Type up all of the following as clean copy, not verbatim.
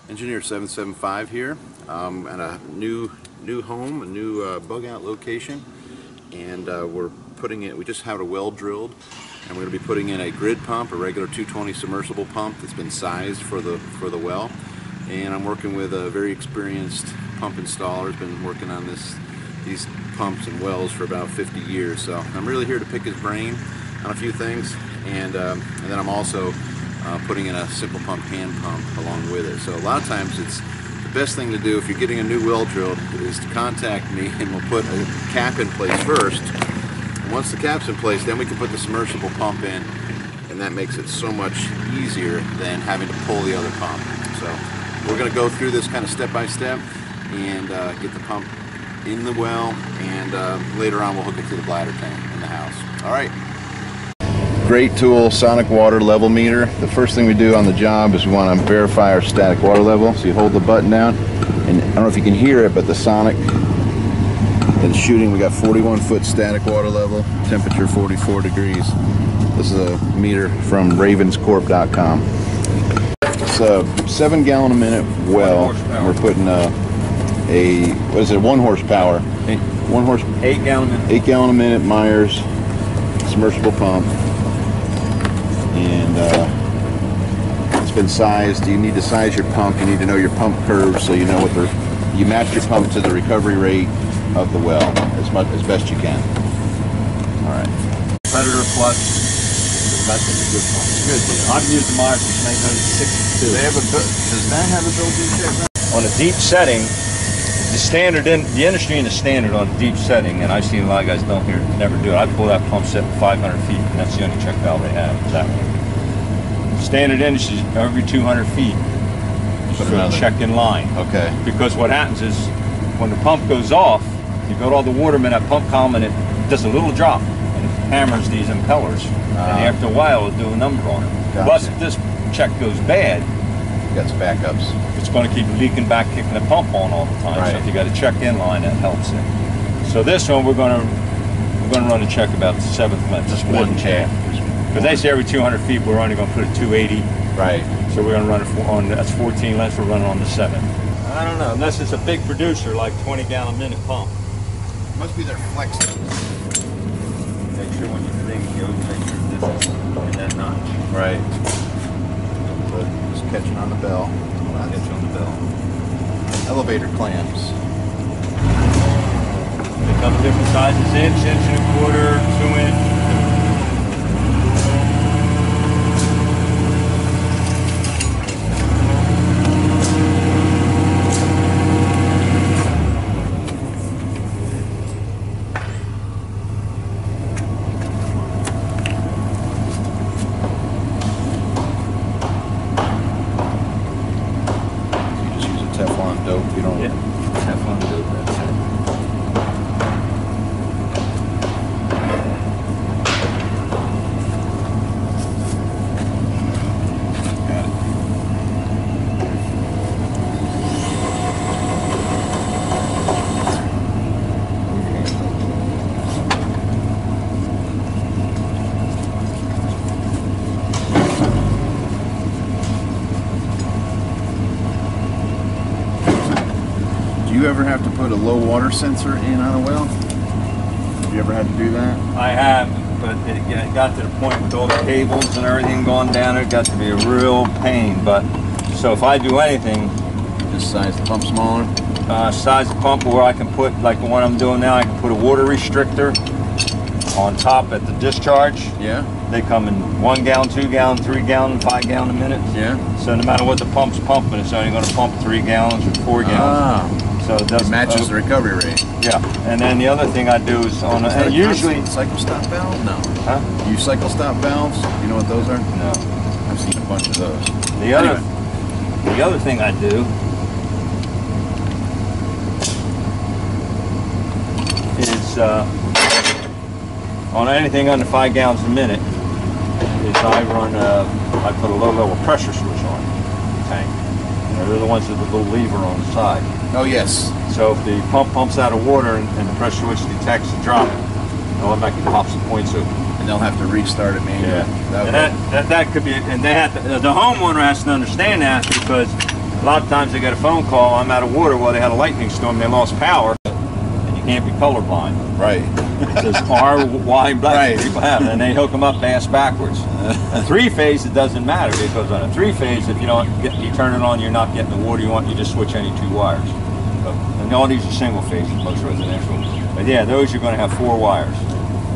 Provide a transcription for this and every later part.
Engineer 775 here, at a new home, a new bug out location, and we're putting it. We just had a well drilled, and we're going to be putting in a grid pump, a regular 220 submersible pump that's been sized for the well. And I'm working with a very experienced pump installer. Has been working on these pumps and wells for about 50 years. So I'm really here to pick his brain on a few things, and then I'm also putting in a simple pump, hand pump along with it. So a lot of times it's the best thing to do if you're getting a new well drilled is to contact me, and we'll put a cap in place first. And once the cap's in place, then we can put the submersible pump in, and that makes it so much easier than having to pull the other pump. So we're going to go through this kind of step by step and get the pump in the well, and later on we'll hook it to the bladder tank in the house. All right. Great tool, sonic water level meter. The first thing we do on the job is we want to verify our static water level. So you hold the button down, and I don't know if you can hear it, but the sonic is shooting. We got 41-foot static water level, temperature 44 degrees. This is a meter from ravenscorp.com. It's a 7-gallon a minute well. We're putting what is it, 1 horsepower? 8 gallon a minute. 8 gallon a minute Myers submersible pump. And it's been sized. You need to size your pump. You need to know your pump curves so you know what you match your pump to the recovery rate of the well as best you can. All right. Predator Plus. That's a good pump. It's good. I've used the Myers since 1962. Does that have a built-in check? On a deep setting, the standard in the industry and the standard on deep setting, and I've seen a lot of guys never do it. I pull that pump set 500 feet, and that's the only check valve they have. Is that one? Standard industry is every 200 feet. So check in line. Okay. Because what happens is when the pump goes off, you go to all the water in that pump column, and it does a little drop, and it hammers these impellers, and after a while it'll do a number on it. Gotcha. Plus, if this check goes bad, you got some backups. It's going to keep leaking back, kicking the pump on all the time. Right. So if you got a check in line, that helps it. So this one we're going to run a check about the 7th length, just one check. Because they say every 200 feet we're only going to put it 280. Right. So we're going to run it on that's 14 lengths. We're running on the 7th. I don't know, unless it's a big producer like 20 gallon a minute pump. It must be their flex. Make sure when you think you make sure this is in that notch. Right. Just catching on the bell. I'll get you on the bell. Elevator clamps. They come different sizes, inch and a quarter, 2 inch. Dope, you don't. Yeah, Teflon dope, that's it. Got it. Do you ever have to put a low water sensor in on a well? Have you ever had to do that? I have, but it got to the point with all the cables and everything going down, it got to be a real pain. But so if I do anything, just size the pump smaller? Size the pump where I can put, like the one I'm doing now, I can put a water restrictor on top at the discharge. Yeah. They come in 1 gallon, 2 gallon, 3 gallon, 5 gallon a minute. Yeah. So no matter what the pump's pumping, it's only going to pump 3 gallons or 4 gallons. Ah. So it matches the recovery rate. Yeah, and then the other thing I do is on usually cycle stop valve. No. Huh? You cycle stop valves? You know what those are? No. I've seen a bunch of those. The other thing I do is on anything under 5 gallons a minute is I put a low level pressure switch on the tank. They're the ones with the little lever on the side. Oh, yes. So if the pump pumps out of water and the pressure switch detects a drop, it automatically pops the points open. And they'll have to restart it manually. Yeah. And that could be, and they have to, the homeowner has to understand that, because A lot of times they get a phone call, I'm out of water. Well, they had a lightning storm, they lost power. And you can't be colorblind. Right. It says R, Y, black. Right. People have it, and they hook them up ass backwards. A 3-phase, it doesn't matter, because on a 3-phase, if you don't get, you turn it on, you're not getting the water you want, you just switch any 2 wires. And all these are single phase, most residential. But yeah, those you're going to have 4 wires.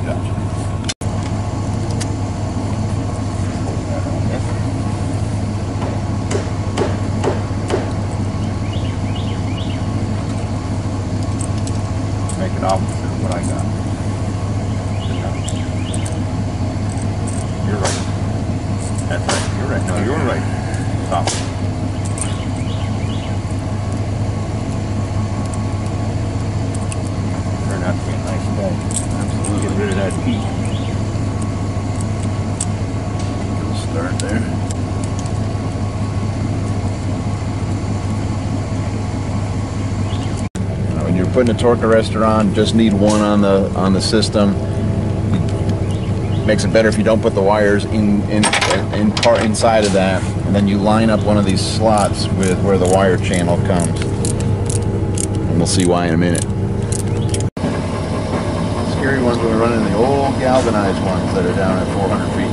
Gotcha. Make it opposite of what I got. You're right. That's right. You're right. No, you're right. Stop. Turned out to be a nice day. Absolutely. Get rid of that heat. Good start there. When you're putting a torque arrestor on, just need one on the system. Makes it better if you don't put the wires in part inside of that, and then you line up one of these slots with where the wire channel comes. And we'll see why in a minute. Scary ones when we're running the old galvanized ones that are down at 400 feet.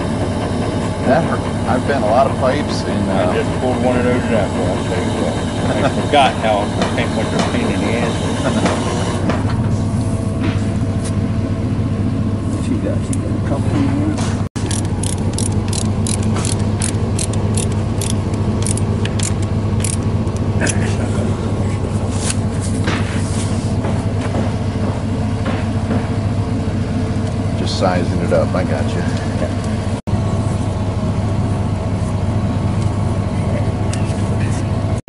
That hurt. I've bent a lot of pipes and I just pulled one of those out for I'll tell you what. I forgot how much a pain in the ass. She got a couple of them. just sizing it up. I got you.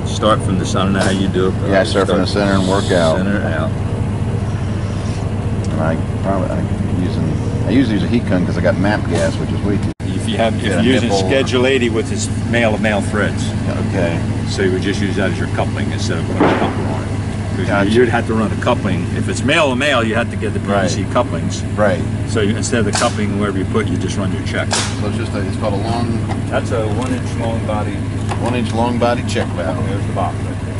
Start from the center. I don't know how you do it. Yeah, start from the center and work out. Center out. And I usually use a heat gun because I got map gas, which is way too. If you're using Schedule 80 with its male-to-male threads. Okay. So you would just use that as your coupling instead of putting a coupler on it. Gotcha. You'd have to run a coupling. If it's male-to-male, you have to get the PVC couplings. Right. So instead of the coupling, wherever you put, you just run your check. So it's just it's called a long. That's a 1-inch long body. 1-inch long body check valve. There's the box right there.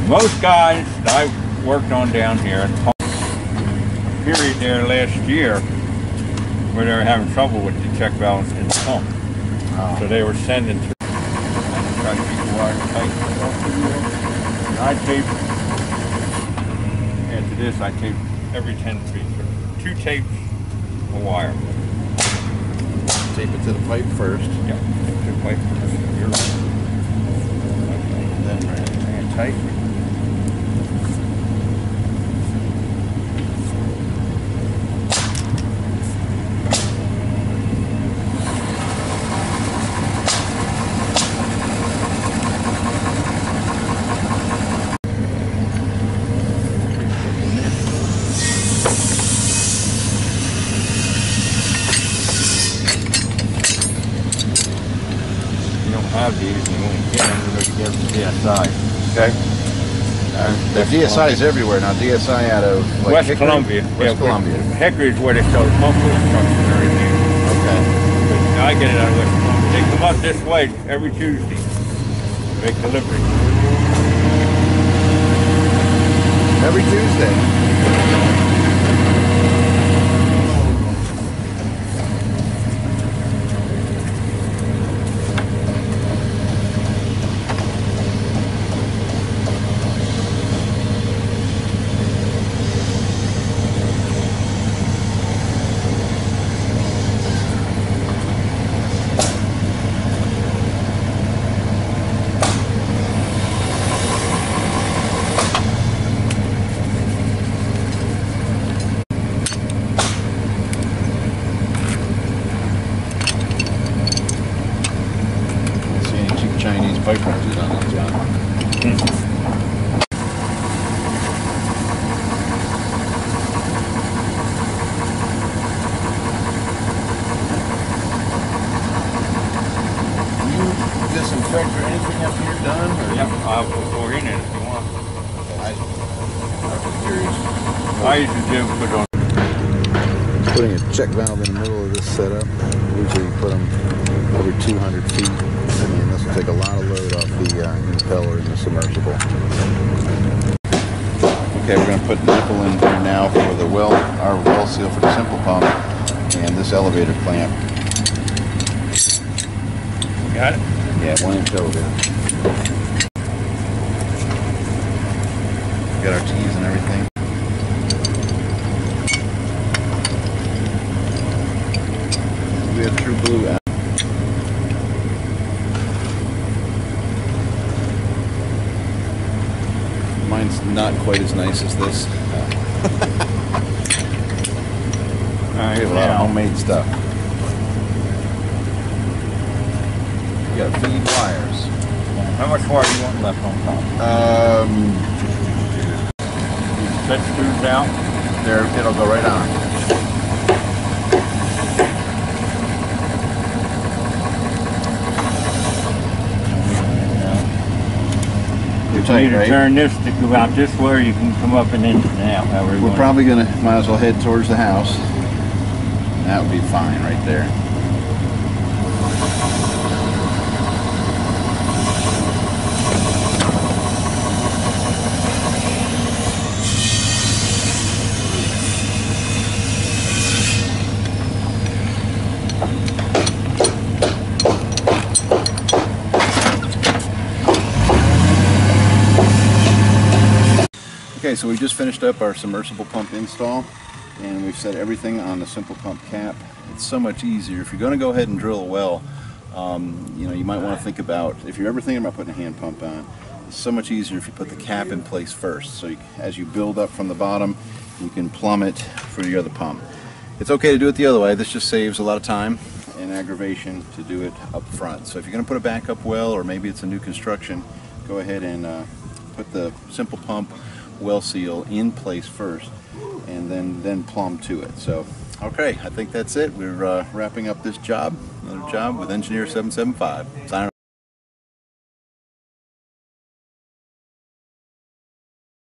Most guys that I worked on down here, period there last year, where they were having trouble with the check valves in the pump. Oh. So they were sending through. Try to keep the wire tight. I tape. After this, I tape every 10 feet. 2 tapes of wire. Tape it to the pipe first. Yeah, to the pipe first. You're right. And then And tight. Have these and you only can to get the DSI. Okay. The DSI is everywhere now. DSI out of like, West Hickory? Columbia. West Columbia. Hickory is where they sell pump trucks and everything. Okay. But I get it out of West Columbia. They come up this way every Tuesday. Make delivery. Every Tuesday. Chinese pipe wrenches on that job. You disinfect or anything after you're done? Or Yep, I'll put 4 in it if you want. I'm curious. I usually do put on. Putting a check valve in the middle of this this setup. Usually you put them every 200 feet. I mean, this will take a lot of load off the impeller and the submersible. Okay, we're going to put nipple in here now for the our well seal for the simple pump and this elevator clamp. Got it? Yeah, 1-inch elevator. Got our T's and everything. We have true blue out. Mine's not quite as nice as this. Alright, we have a lot of homemade stuff. You got feed wires. How much wire do you want left on top? Set screws out. There, it'll go right on. You need to turn this to go out this way, or you can come up and in and out. We're probably gonna, might as well head towards the house. That would be fine right there. Okay, so we just finished up our submersible pump install, and we've set everything on the simple pump cap. It's so much easier. If you're going to go ahead and drill a well, you know, you might want to think about, if you're ever thinking about putting a hand pump on, it's so much easier if you put the cap in place first. So as you build up from the bottom, you can plumb it for your other pump. It's okay to do it the other way. This just saves a lot of time and aggravation to do it up front. So if you're going to put a backup well, or maybe it's a new construction, go ahead and put the simple pump well seal in place first, and then plumb to it. So, okay, I think that's it. We're wrapping up this job, another job with Engineer 775. Signing off.